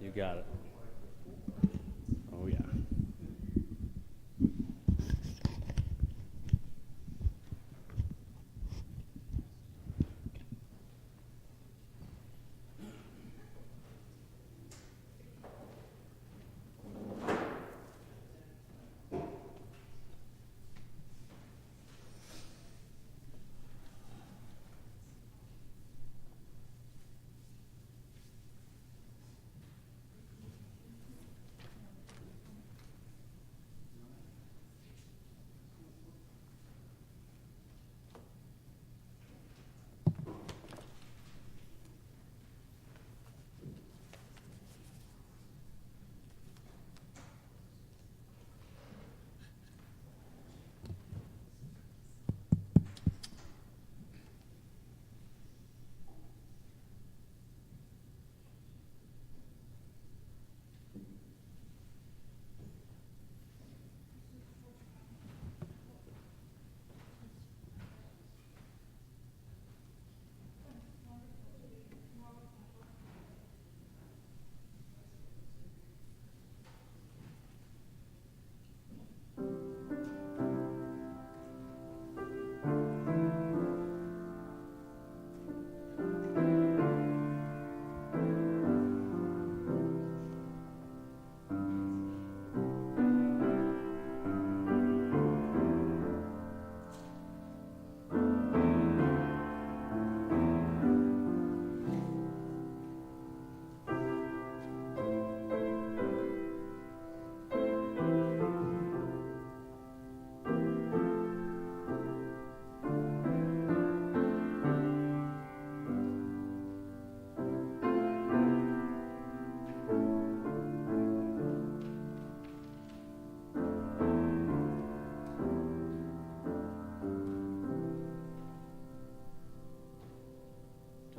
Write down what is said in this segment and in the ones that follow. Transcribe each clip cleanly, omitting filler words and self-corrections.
You got it. Oh, yeah.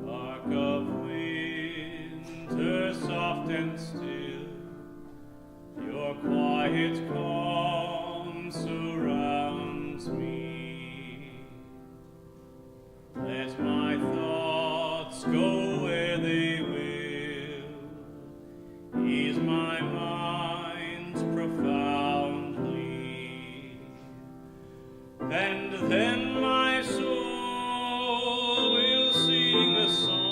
Dark of winter, soft and still, your quiet calm surrounds me. Let my thoughts go where they will, ease my mind profoundly, and then my soul will sing a song.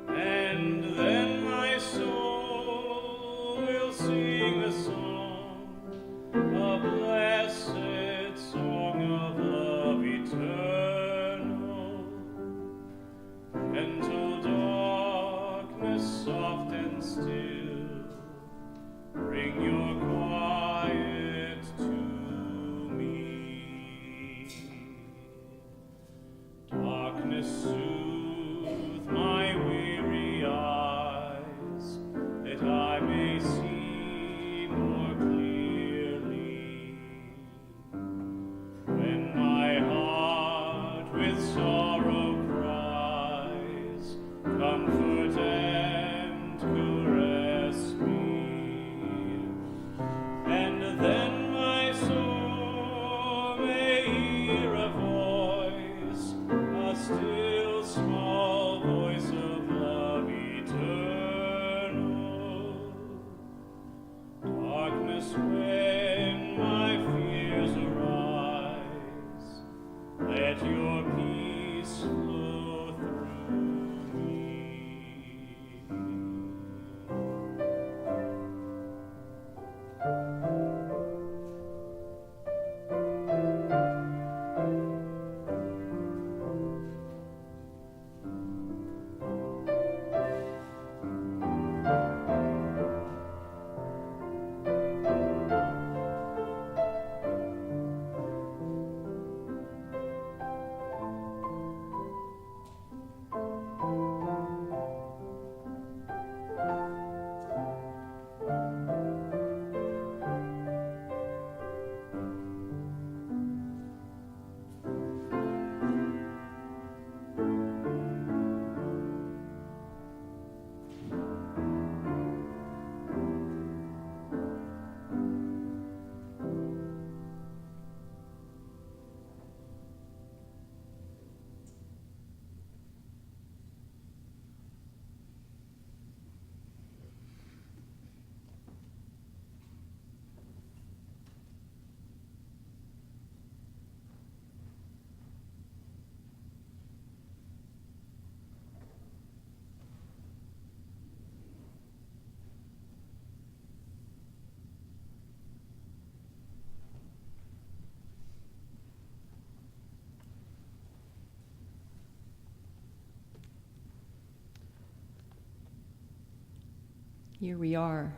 And then my soul will sing a song, a blessed song of love eternal, until darkness soft and still Here we are.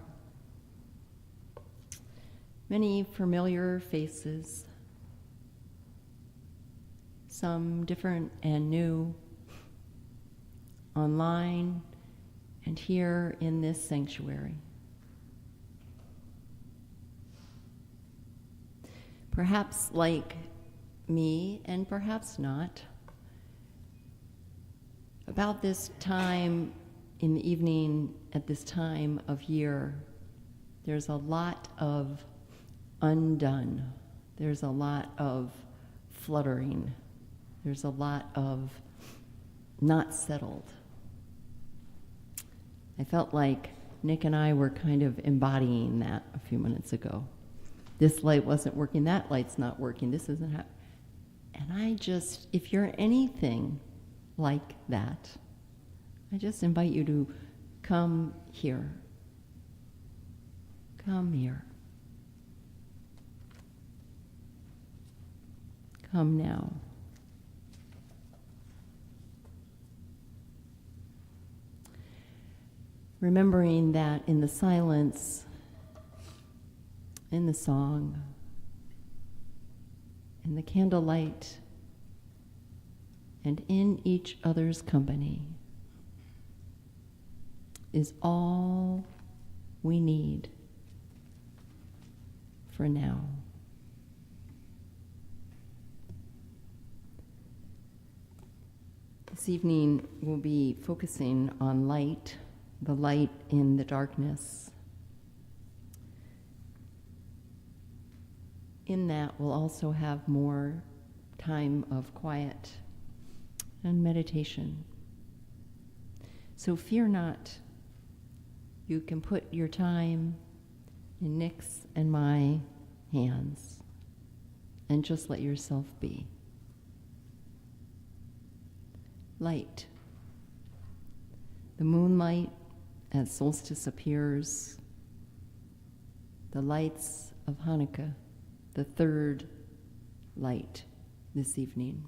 Many familiar faces, some different and new, online and here in this sanctuary. Perhaps like me, and perhaps not. About this time in the evening, at this time of year, there's a lot of undone. There's a lot of fluttering. There's a lot of not settled. I felt like Nick and I were kind of embodying that a few minutes ago. This light wasn't working, that light's not working, this isn't happening. And I just, if you're anything like that, I just invite you to come here. Come here. Come now. Remembering that in the silence, in the song, in the candlelight, and in each other's company is all we need for now. This evening we'll be focusing on light, the light in the darkness. In that we'll also have more time of quiet and meditation. So fear not. You can put your time in Nick's and my hands and just let yourself be. Light. The moonlight as solstice appears. The lights of Hanukkah, the third light this evening.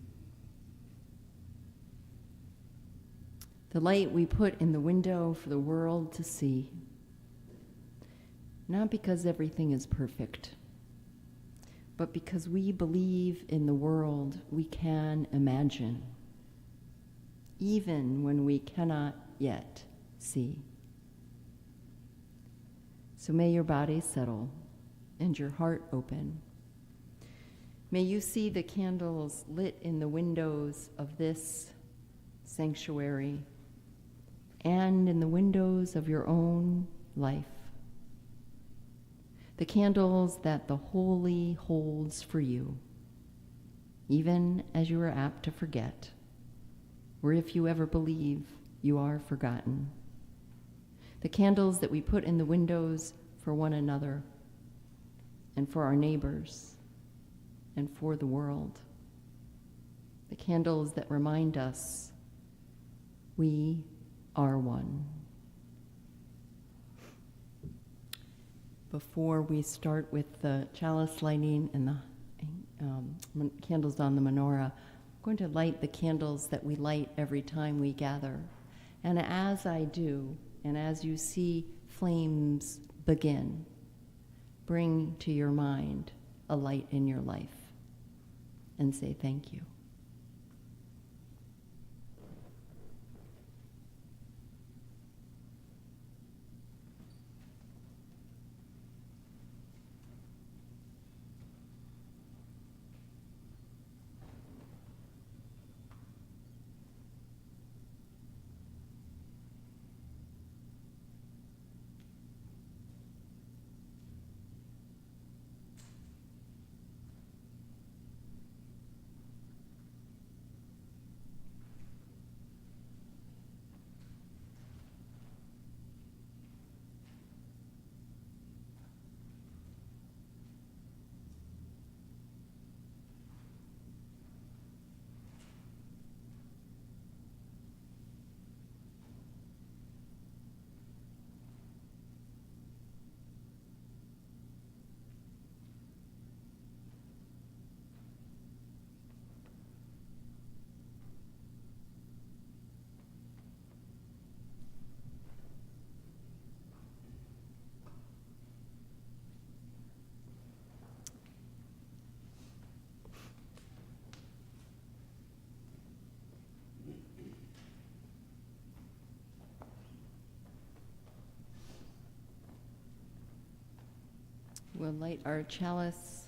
The light we put in the window for the world to see. Not because everything is perfect, but because we believe in the world we can imagine, even when we cannot yet see. So may your body settle and your heart open. May you see the candles lit in the windows of this sanctuary and in the windows of your own life. The candles that the holy holds for you, even as you are apt to forget, or if you ever believe you are forgotten. The candles that we put in the windows for one another and for our neighbors and for the world. The candles that remind us we are one. Before we start with the chalice lighting and the candles on the menorah, I'm going to light the candles that we light every time we gather. And as I do, and as you see flames begin, bring to your mind a light in your life and say thank you. We'll light our chalice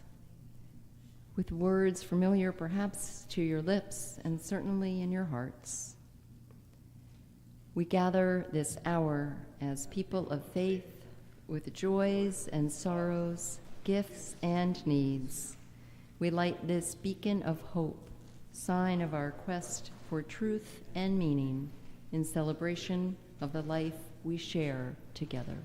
with words familiar perhaps to your lips and certainly in your hearts. We gather this hour as people of faith with joys and sorrows, gifts and needs. We light this beacon of hope, sign of our quest for truth and meaning in celebration of the life we share together.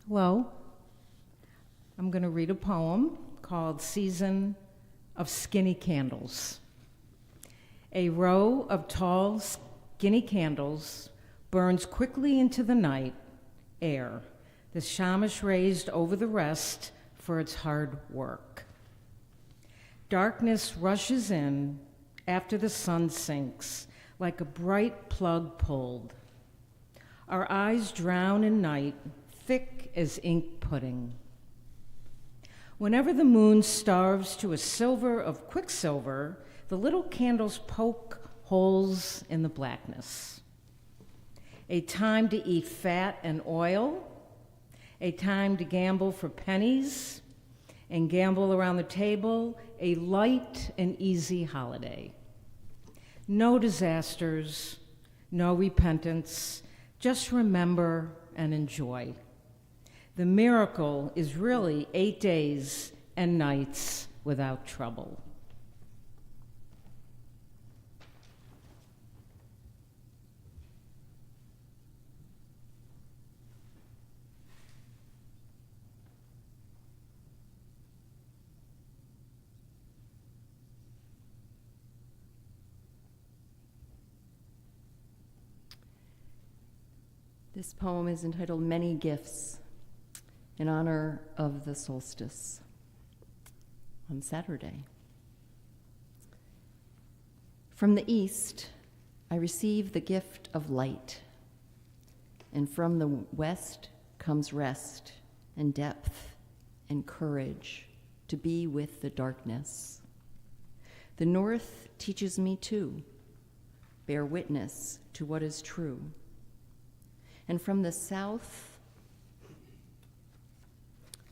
Hello. I'm going to read a poem called Season of Skinny Candles. A row of tall, skinny candles burns quickly into the night air, the shamash raised over the rest for its hard work. Darkness rushes in after the sun sinks like a bright plug pulled. Our eyes drown in night, thick as ink pudding. Whenever the moon starves to a silver of quicksilver, the little candles poke holes in the blackness. A time to eat fat and oil, a time to gamble for pennies and gamble around the table, a light and easy holiday. No disasters, no repentance, just remember and enjoy. The miracle is really 8 days and nights without trouble. This poem is entitled Many Gifts, in honor of the solstice on Saturday. From the east, I receive the gift of light, and from the west comes rest and depth and courage to be with the darkness. The north teaches me too, bear witness to what is true. And from the south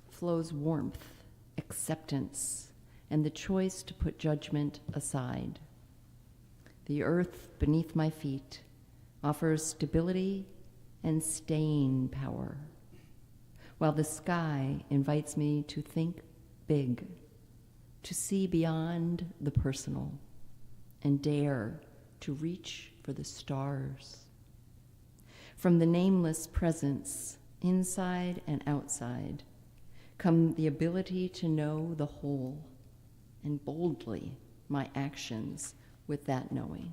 flows warmth, acceptance, and the choice to put judgment aside. The earth beneath my feet offers stability and staying power, while the sky invites me to think big, to see beyond the personal, and dare to reach for the stars. From the nameless presence, inside and outside, come the ability to know the whole, and boldly my actions with that knowing.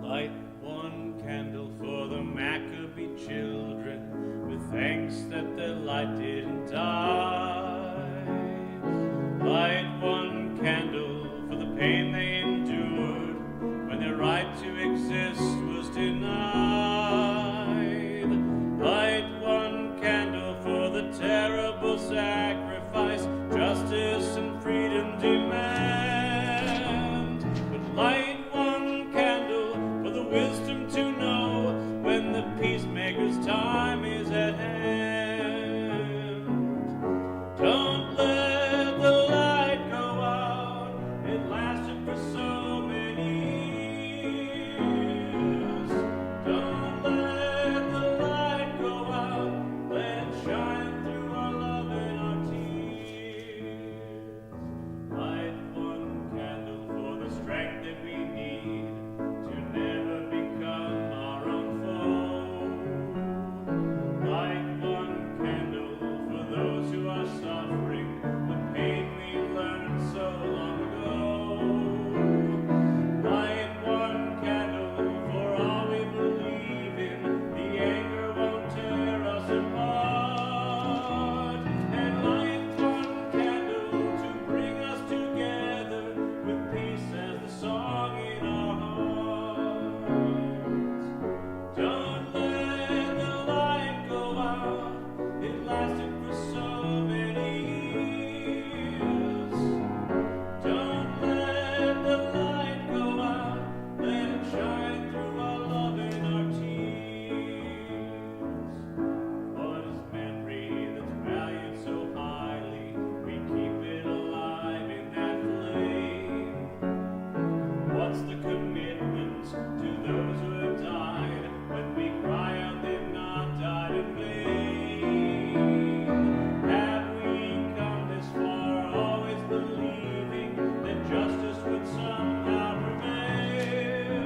Light one candle for the Maccabee children, with thanks that their light didn't die. Light one candle for the pain they endured when their right to exist was denied. Light one candle for the Maker's time is at hand. Don't let the light go out. It lasted for so many years. Don't let the light go out. Let it shine through our love and our tears. Light one candle for the strength that we need to never become our own foe. Light one candle for those who are suffering the pain we learned so long ago. Light one candle for all we believe in. The anger won't tear us apart. And light one candle to bring us together with peace as the song in our hearts. Don't let the light go out. It lasted for so many years. Don't let the light go out. Let it shine through our love and our tears. What is memory that's valued so highly? We keep it alive in that flame. What's the commitment to those who have died? When we cry out, they've not died in vain. Have we come this far, always believing that justice would somehow prevail?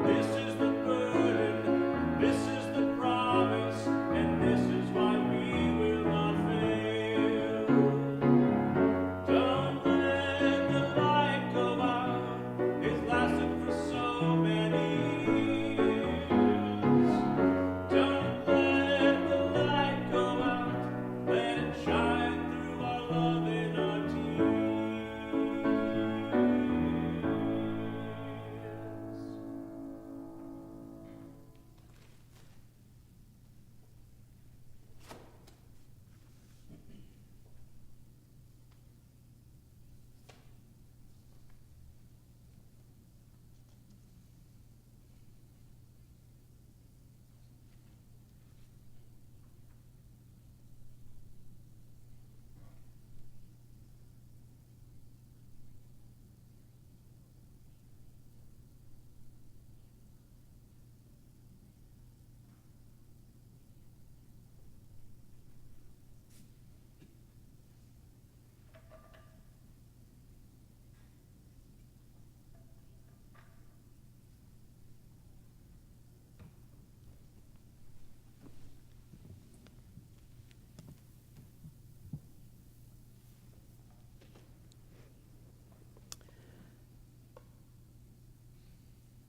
This is the burden, this is the promise, and this is why we will not fail. Don't let the light go out. It's lasted for so many years. Don't let the light go out. Let it shine through our love and our tears.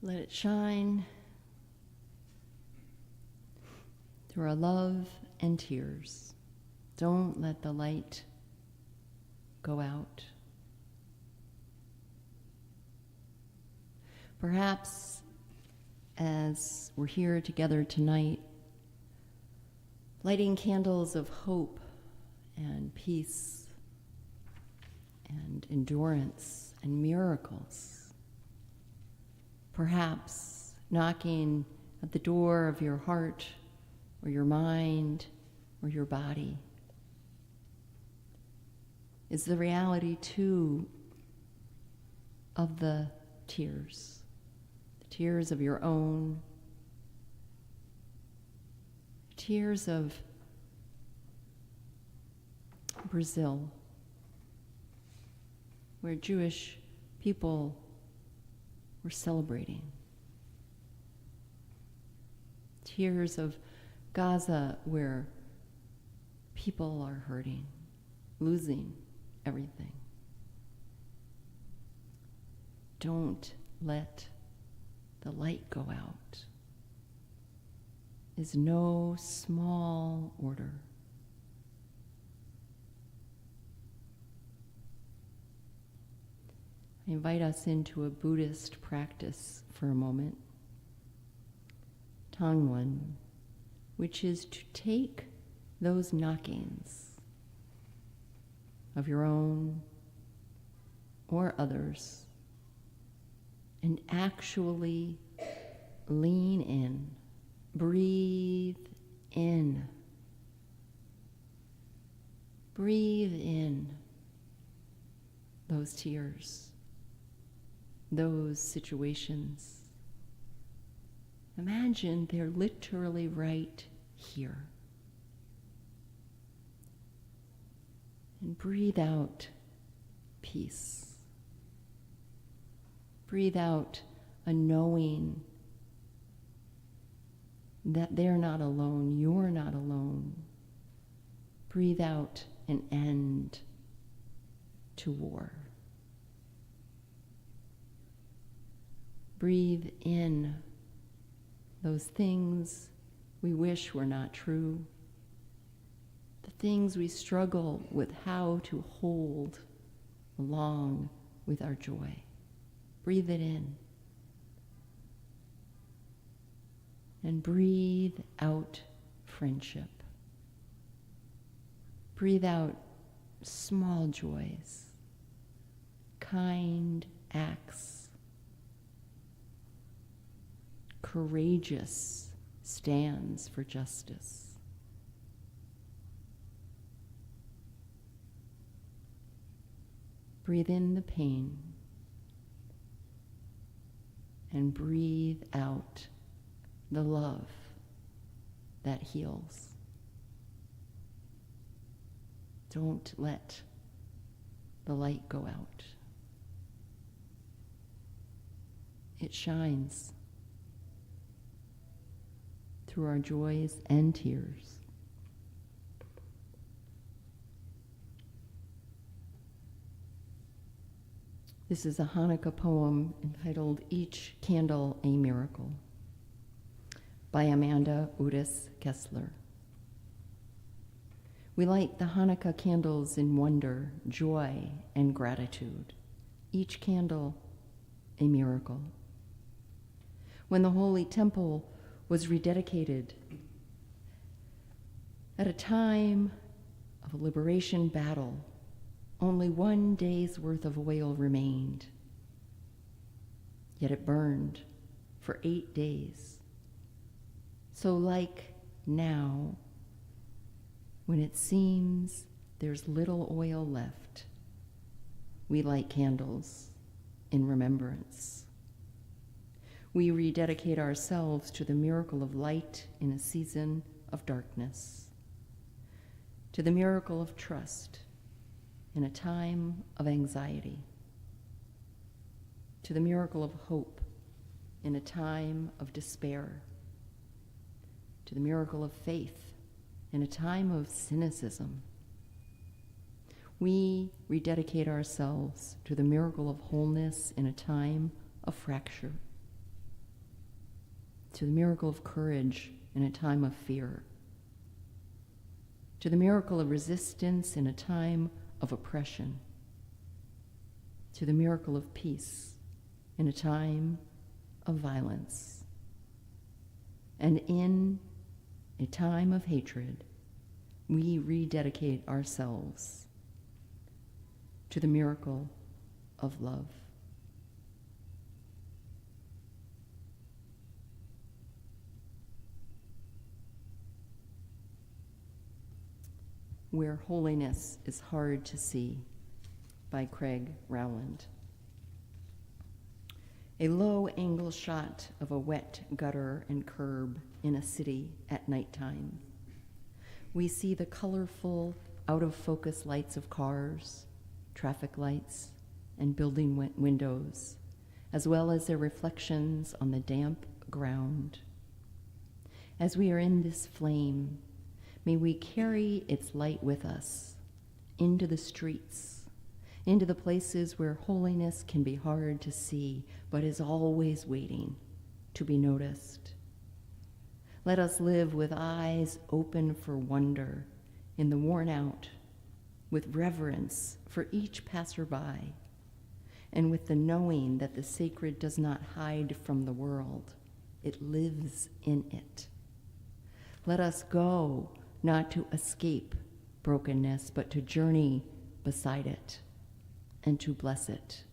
Let it shine through our love and tears. Don't let the light go out. Perhaps as we're here together tonight, lighting candles of hope and peace and endurance and miracles, perhaps knocking at the door of your heart or your mind or your body, is the reality too of the tears of your own, tears of Brazil, where Jewish people were celebrating, tears of Gaza, where people are hurting, losing everything. Don't let the light go out is no small order. I invite us into a Buddhist practice for a moment, Tongwan, which is to take those knockings of your own or others and actually lean in Breathe in. Breathe in those tears, those situations. Imagine they're literally right here. And breathe out peace. Breathe out a knowing that they're not alone, you're not alone. Breathe out an end to war. Breathe in those things we wish were not true, the things we struggle with how to hold along with our joy. Breathe it in. And breathe out friendship. Breathe out small joys, kind acts, courageous stands for justice. Breathe in the pain and breathe out the love that heals. Don't let the light go out. It shines through our joys and tears. This is a Hanukkah poem entitled Each Candle a Miracle by Amanda Udis Kessler. We light the Hanukkah candles in wonder, joy, and gratitude, each candle a miracle. When the Holy Temple was rededicated at a time of a liberation battle, only 1 day's worth of oil remained. Yet it burned for 8 days. So like now, when it seems there's little oil left, we light candles in remembrance. We rededicate ourselves to the miracle of light in a season of darkness, to the miracle of trust in a time of anxiety, to the miracle of hope in a time of despair, to the miracle of faith in a time of cynicism. We rededicate ourselves to the miracle of wholeness in a time of fracture, to the miracle of courage in a time of fear, to the miracle of resistance in a time of oppression, to the miracle of peace in a time of violence. And in a time of hatred, we rededicate ourselves to the miracle of love. Where Holiness is Hard to See by Craig Rowland. A low-angle shot of a wet gutter and curb in a city at nighttime. We see the colorful, out-of-focus lights of cars, traffic lights, and building windows, as well as their reflections on the damp ground. As we are in this flame, may we carry its light with us into the streets, into the places where holiness can be hard to see, but is always waiting to be noticed. Let us live with eyes open for wonder in the worn out, with reverence for each passerby, and with the knowing that the sacred does not hide from the world, it lives in it. Let us go not to escape brokenness, but to journey beside it and to bless it.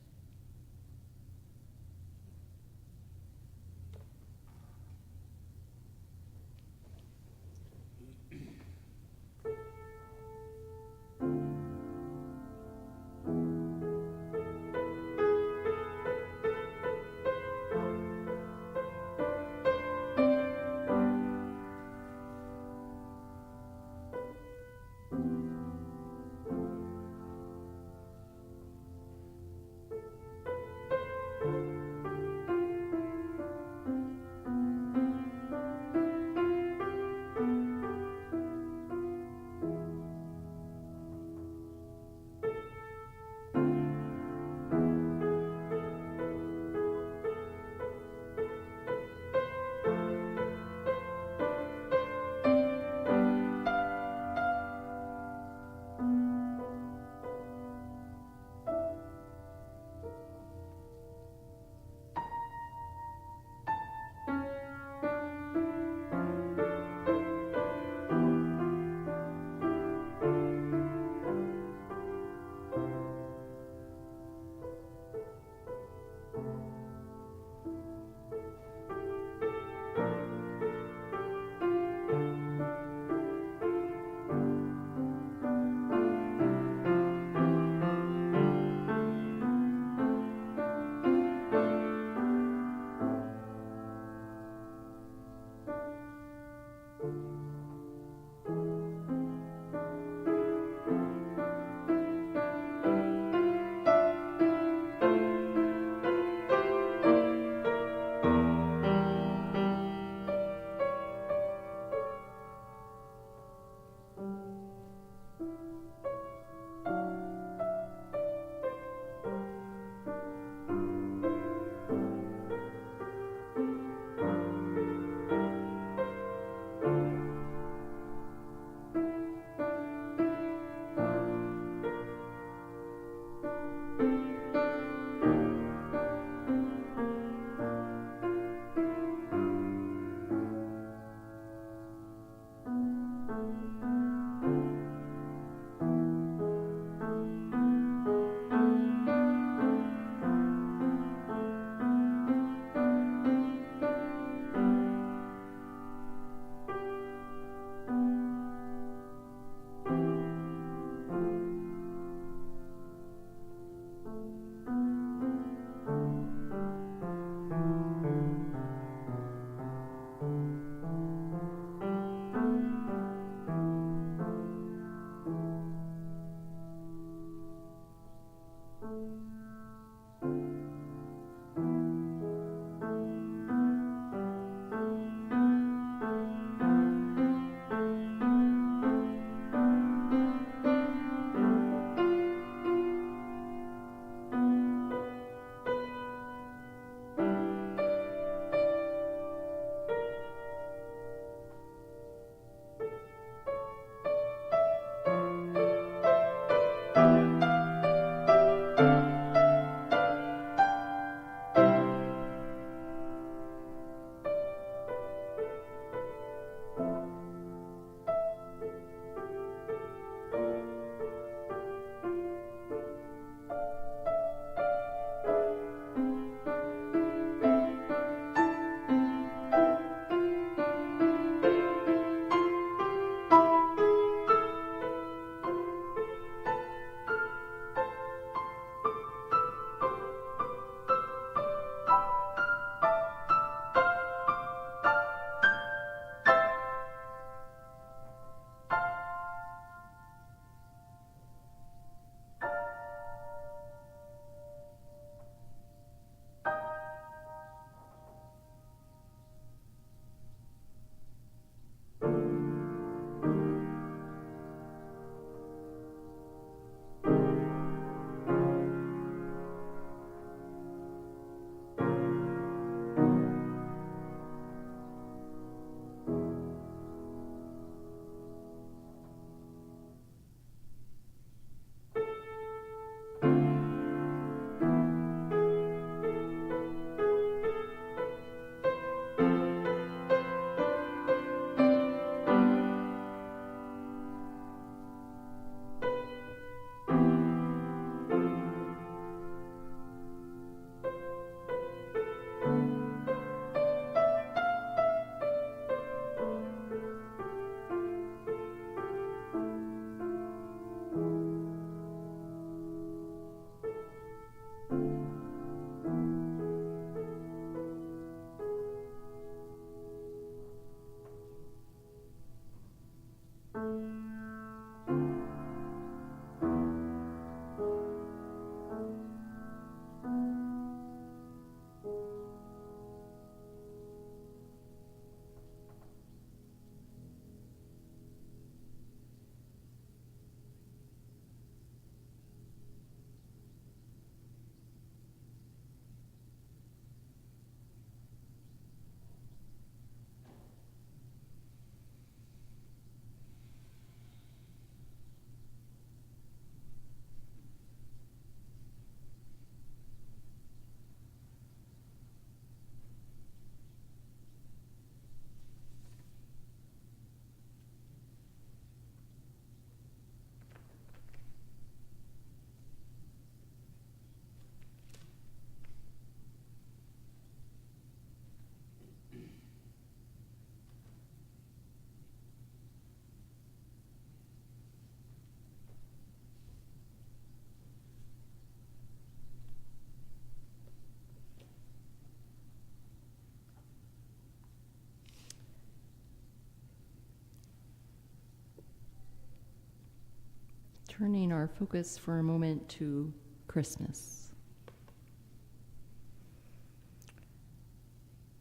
turning our focus for a moment to Christmas.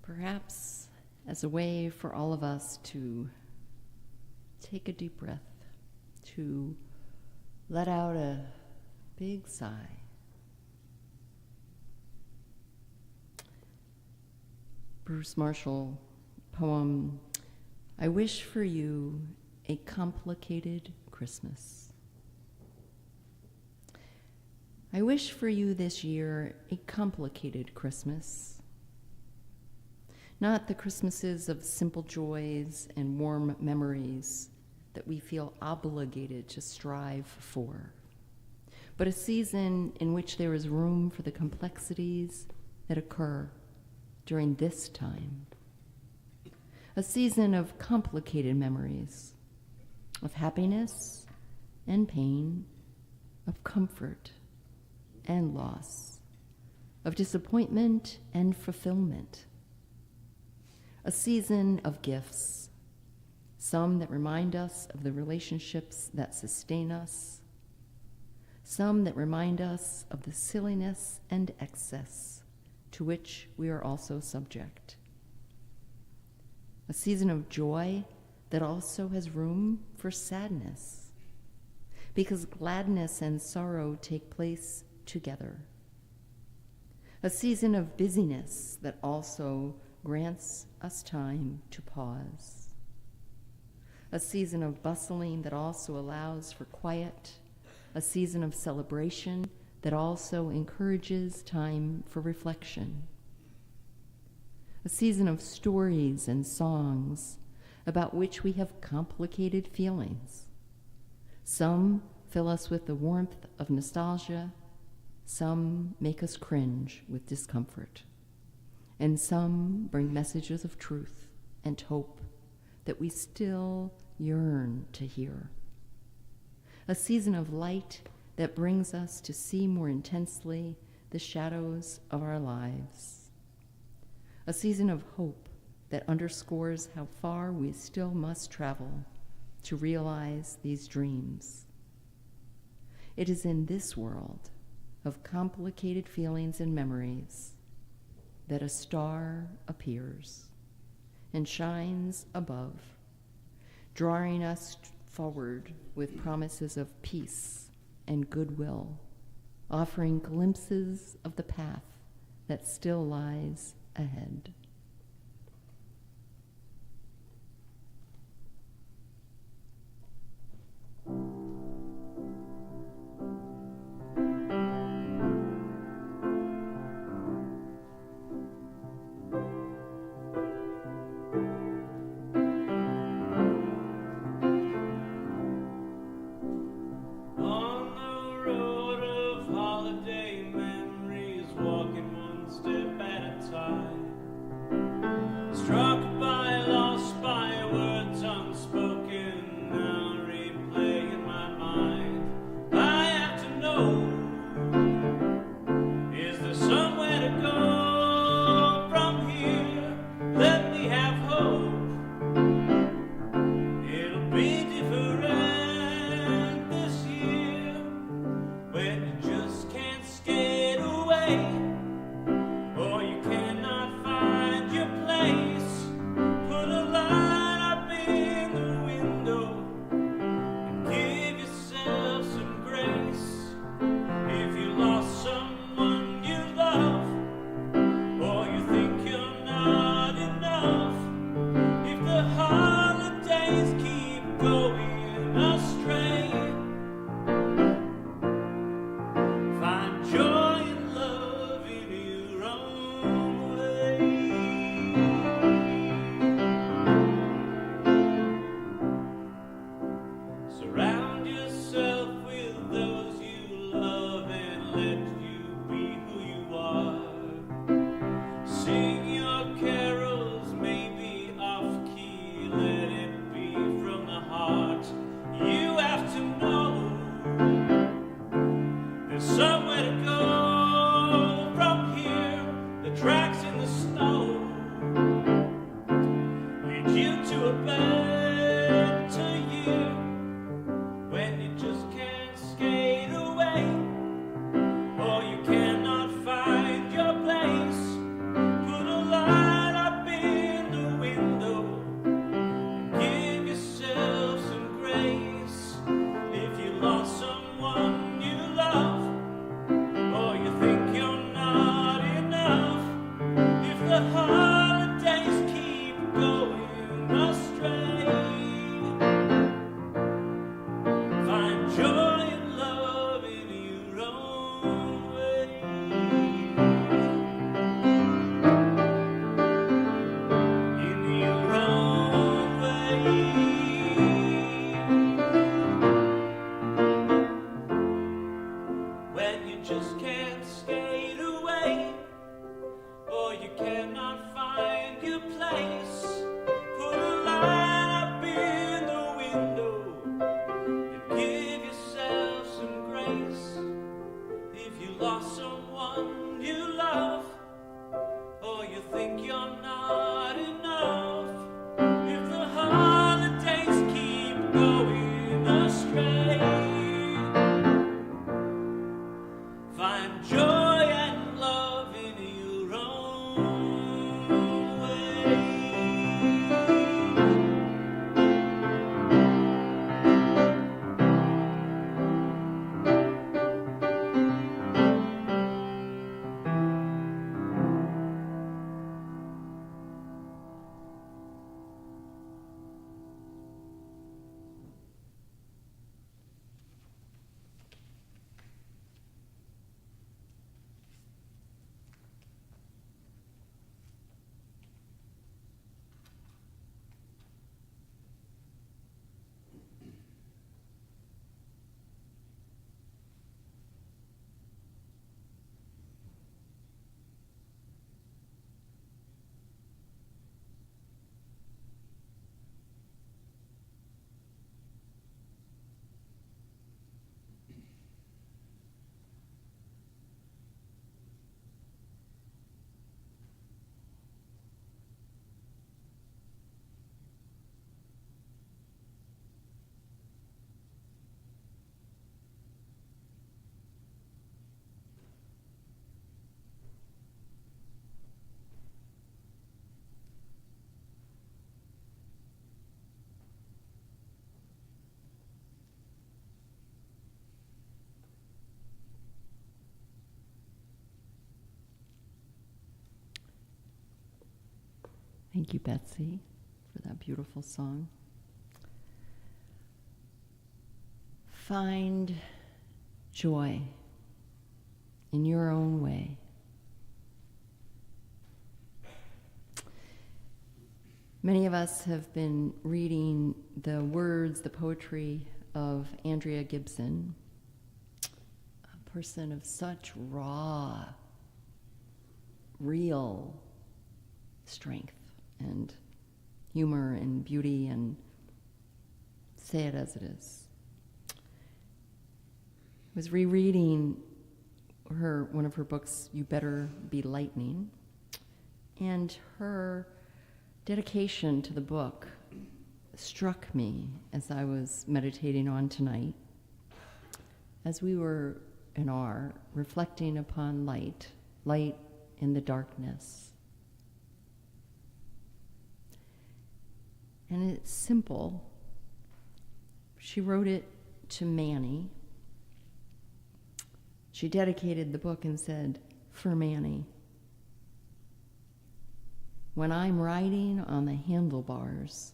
Perhaps as a way for all of us to take a deep breath, to let out a big sigh. Bruce Marshall poem, I wish for you a complicated Christmas. I wish for you this year a complicated Christmas. Not the Christmases of simple joys and warm memories that we feel obligated to strive for, but a season in which there is room for the complexities that occur during this time. A season of complicated memories, of happiness and pain, of comfort and loss, of disappointment and fulfillment. A season of gifts, some that remind us of the relationships that sustain us, some that remind us of the silliness and excess to which we are also subject. A season of joy that also has room for sadness, because gladness and sorrow take place together. A season of busyness that also grants us time to pause. A season of bustling that also allows for quiet. A season of celebration that also encourages time for reflection. A season of stories and songs about which we have complicated feelings. Some fill us with the warmth of nostalgia, some make us cringe with discomfort, and some bring messages of truth and hope that we still yearn to hear. A season of light that brings us to see more intensely the shadows of our lives. A season of hope that underscores how far we still must travel to realize these dreams. It is in this world of complicated feelings and memories that a star appears and shines above, drawing us forward with promises of peace and goodwill, offering glimpses of the path that still lies ahead. On the road of holiday memories, walking one step at a time. Thank you, Betsy, for that beautiful song. Find joy in your own way. Many of us have been reading the words, the poetry of Andrea Gibson, a person of such raw, real strength and humor and beauty, and say it as it is. I was rereading one of her books, You Better Be Lightning, and her dedication to the book struck me as I was meditating on tonight, as we were and are reflecting upon light in the darkness. And it's simple. She wrote it to Manny. She dedicated the book and said, "For Manny, when I'm riding on the handlebars,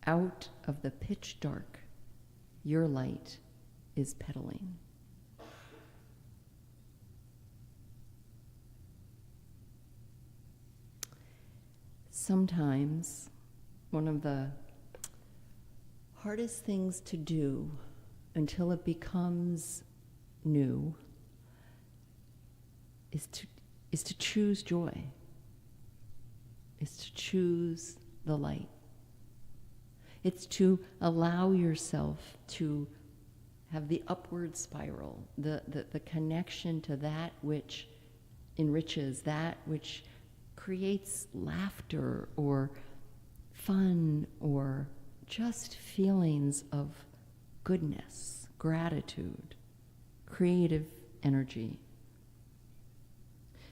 out of the pitch dark, your light is pedaling." Sometimes one of the hardest things to do until it becomes new is to choose joy, is to choose the light. It's to allow yourself to have the upward spiral, the connection to that which enriches, that which creates laughter or fun or just feelings of goodness, gratitude, creative energy.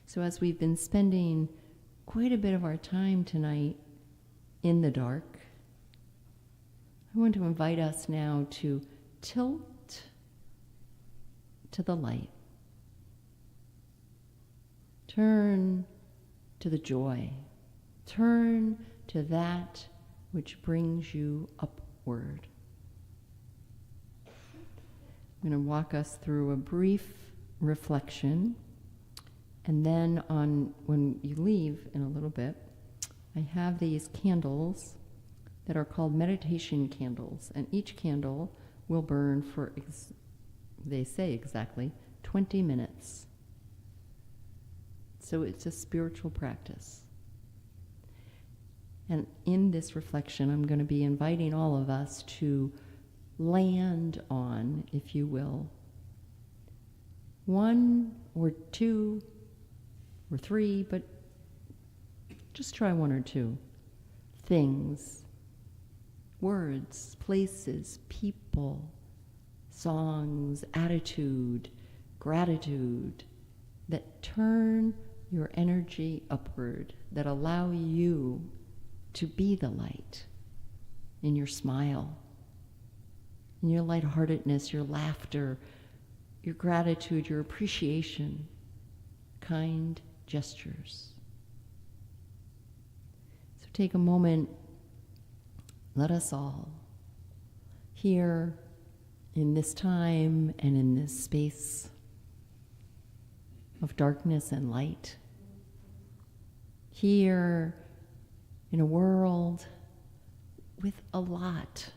So as we've been spending quite a bit of our time tonight in the dark, I want to invite us now to tilt to the light. Turn to the joy. Turn to that which brings you upward. I'm going to walk us through a brief reflection, and then when you leave in a little bit, I have these candles that are called meditation candles, and each candle will burn for, they say exactly, 20 minutes. So it's a spiritual practice. And in this reflection, I'm going to be inviting all of us to land on, if you will, one or two or three, but just try one or two things, words, places, people, songs, attitude, gratitude, that turn your energy upward, that allow you to be the light in your smile, in your lightheartedness, your laughter, your gratitude, your appreciation, kind gestures. So take a moment, let us all, here in this time and in this space of darkness and light, here in a world with a lot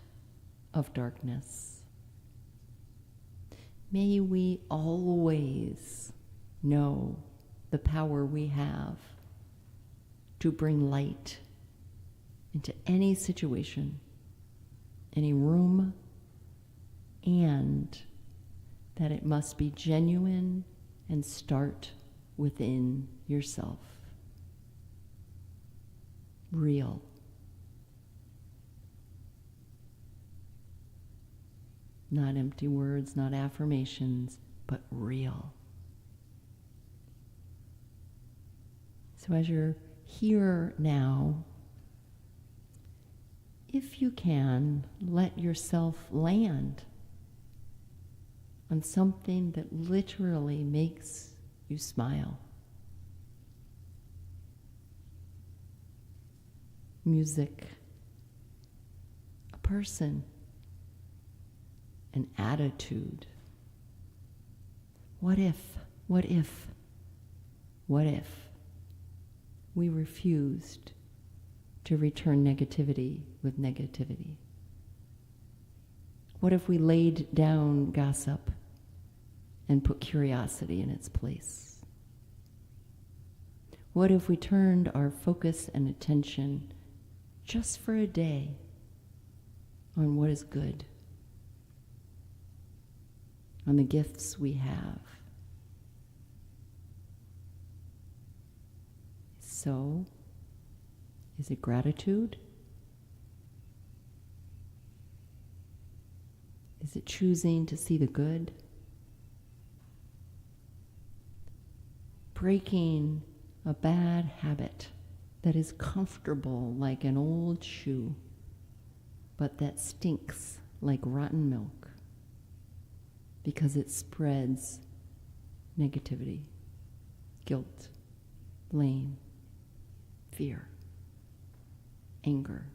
of darkness, may we always know the power we have to bring light into any situation, any room, and that it must be genuine and start within yourself. Real. Not empty words, not affirmations, but real. So as you're here now, if you can, let yourself land on something that literally makes you smile. music, a person, an attitude. What if we refused to return negativity with negativity? What if we laid down gossip and put curiosity in its place? What if we turned our focus and attention just for a day on what is good, on the gifts we have? So, is it gratitude? Is it choosing to see the good? Breaking a bad habit that is comfortable like an old shoe, but that stinks like rotten milk because it spreads negativity, guilt, blame, fear, anger.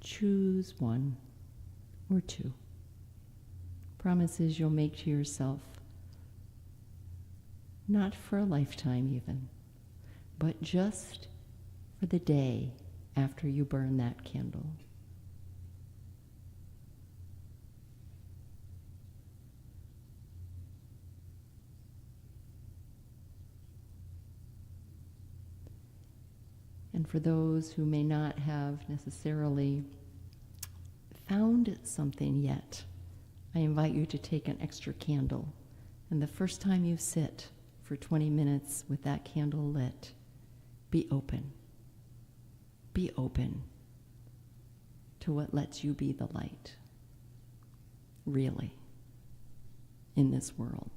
Choose one or two. Promises you'll make to yourself, not for a lifetime even, but just for the day after you burn that candle. And for those who may not have necessarily found something yet, I invite you to take an extra candle. And the first time you sit for 20 minutes with that candle lit, be open. Be open to what lets you be the light, really, in this world.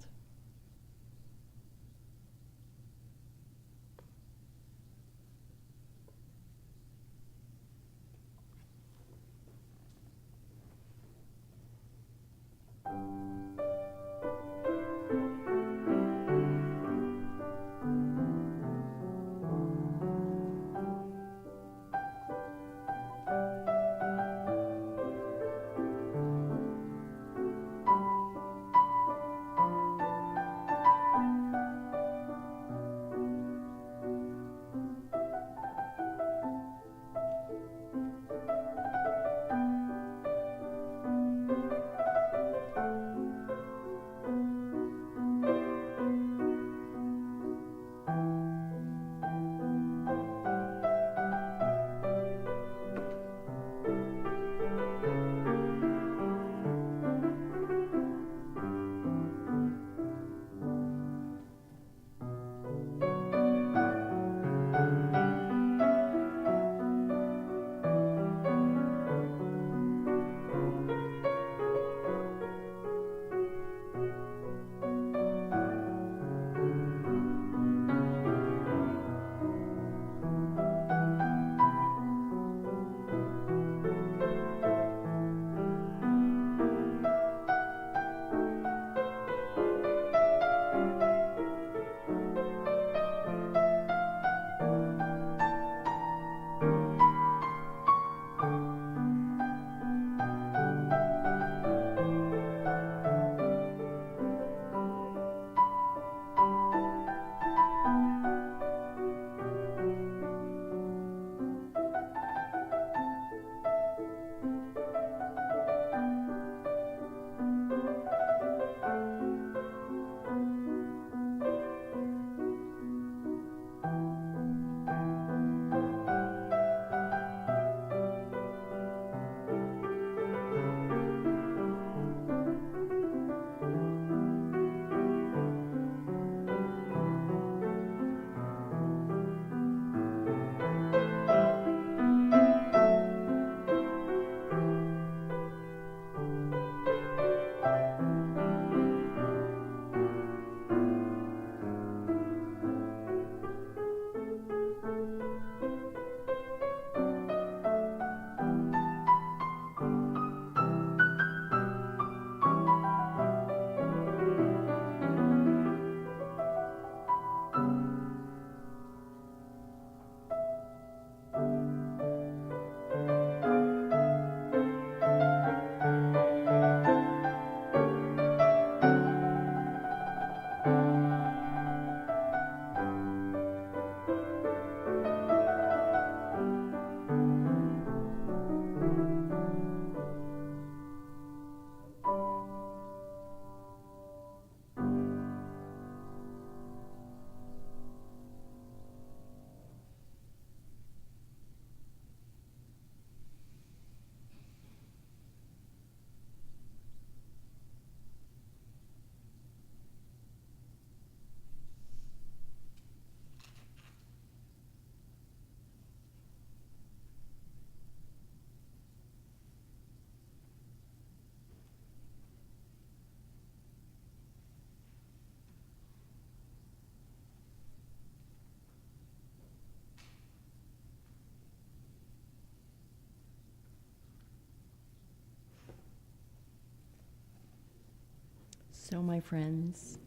So, my friends,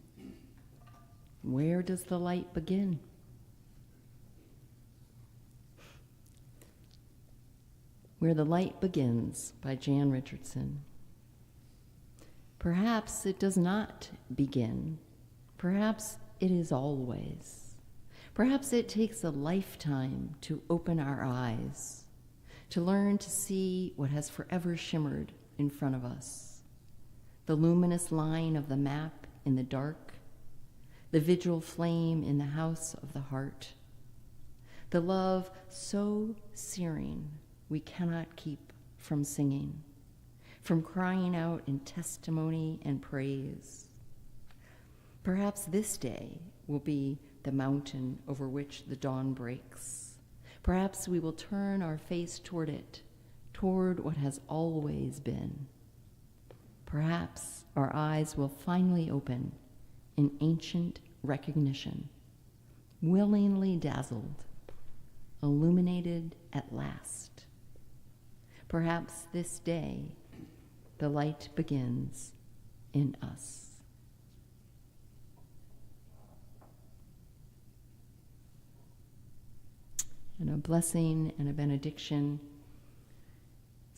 where does the light begin? Where the Light Begins by Jan Richardson. Perhaps it does not begin. Perhaps it is always. Perhaps it takes a lifetime to open our eyes, to learn to see what has forever shimmered in front of us. The luminous line of the map in the dark, the vigil flame in the house of the heart, the love so searing we cannot keep from singing, from crying out in testimony and praise. Perhaps this day will be the mountain over which the dawn breaks. Perhaps we will turn our face toward it, toward what has always been. Perhaps our eyes will finally open in ancient recognition, willingly dazzled, illuminated at last. Perhaps this day the light begins in us. And a blessing and a benediction,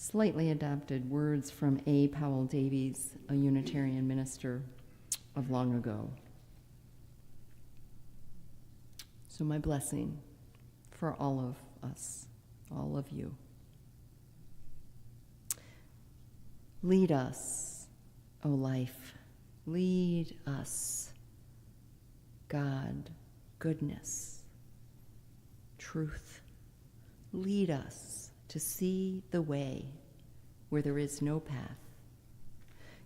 slightly adapted words from A. Powell Davies, a Unitarian minister of long ago. So my blessing for all of us, all of you. Lead us, O life, lead us, God, goodness, truth. Lead us to see the way where there is no path.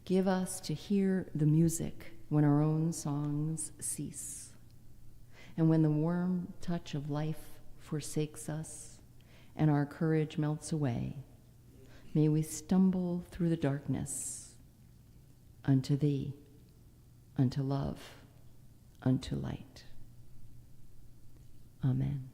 Give us to hear the music when our own songs cease. And when the warm touch of life forsakes us and our courage melts away, may we stumble through the darkness unto thee, unto love, unto light. Amen.